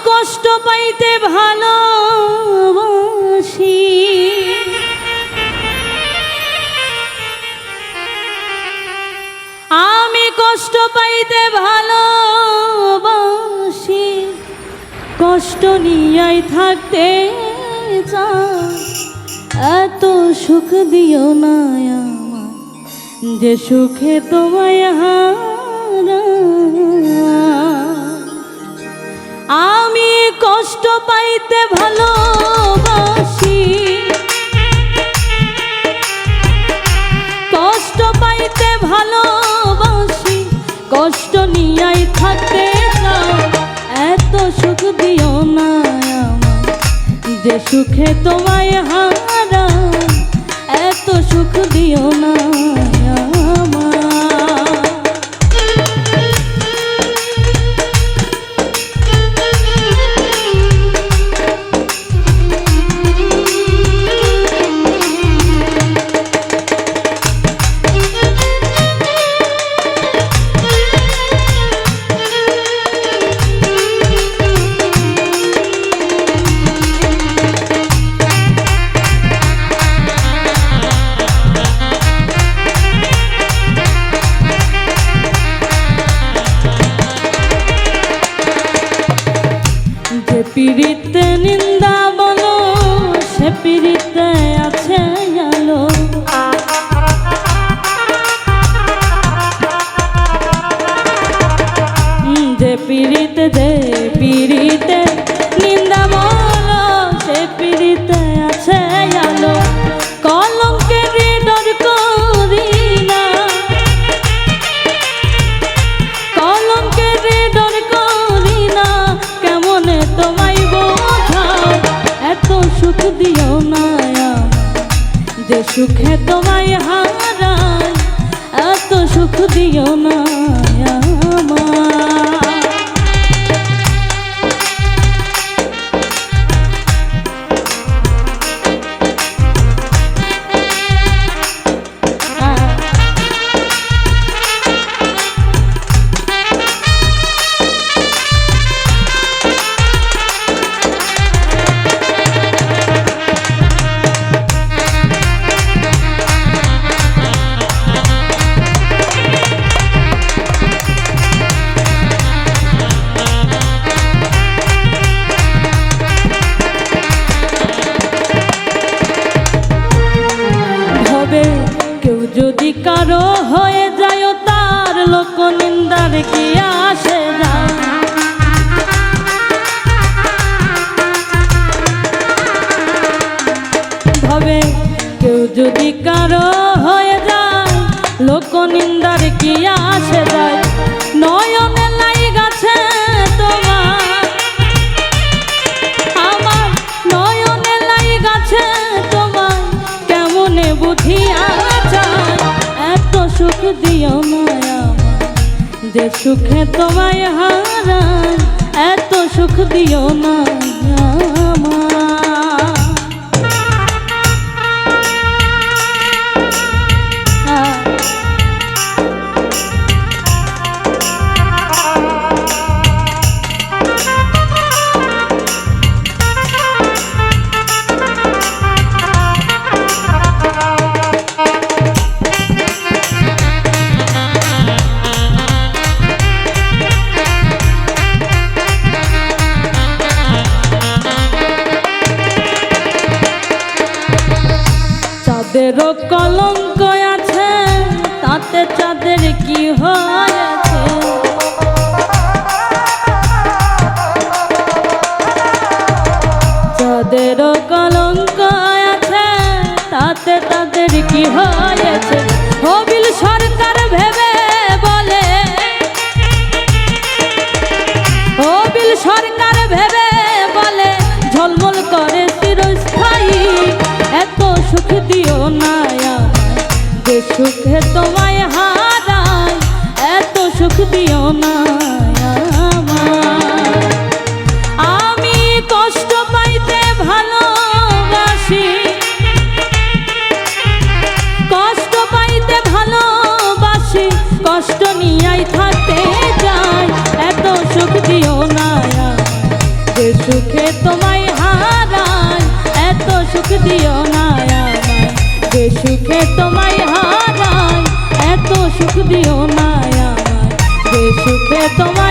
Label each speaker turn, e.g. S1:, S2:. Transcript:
S1: কষ্ট পাইতে ভালোবাসি, আমি কষ্ট পাইতে ভালোবাসি, কষ্ট নিয়াই থাকতে চাই। এত সুখ দিও না আমার যে সুখে তোমায় হারা। আমি কষ্ট পাইতে ভালোবাসি, কষ্ট পাইতে ভালোবাসি, কষ্ট নিয়াই থাকতে চাই। এত সুখ দিও না আমার যে সুখে তোমায় হারা। এত সুখ দিও না আমার। পীড়িতে নিন্দা বলো, সে পীড়িতে আছে আলো। যে পীড়িতে নিন্দা বলো, সে পীড়িতে আছে আলো। কলঙ্কের ডর করি না, কলঙ্কের ডর করি না। কেমনে তোমায় বোঝাই এত সুখ দিও না যে সুখে তোমায় হারাই। এত সুখ দিও না যদি কারো হয়ে যায় তার লোক নিন্দার কি আসে যায়। ভাবে কেউ যদি কারো হয়ে যায় লোক নিন্দার কি আসে যায়। নয়নে লাই গাছে তোমার, আমার নয়নে লাই গাছে তোমার, কেমনে বুঝিয়া এত সুখ দিও না আমার যে সুখে তোমায় হারাই। এত সুখ দিও না চাঁদেরও কলঙ্ক আছে, তাতে চাঁদের কি হয়েছে। চাঁদেরও কলঙ্ক আছে, তাতে তাদের কি হয়েছে। হবিল সরকার ভেবে বলে, হবিল সরকার ভেবে বলে ঝলমল করে চিরস্থায়ী। এত সুখ দিও না যে সুখে তোমায় হারাই। এত সুখ দিও না আমি কষ্ট পাইতে ভালোবাসি, কষ্ট পাইতে ভালোবাসি, কষ্ট নিয়াই থাকতে চাই। এত সুখ দিও না দিও না আমায়, যে সুখে তোমায় হারাই এত সুখ দিও না আমায়, যে সুখে তোমায়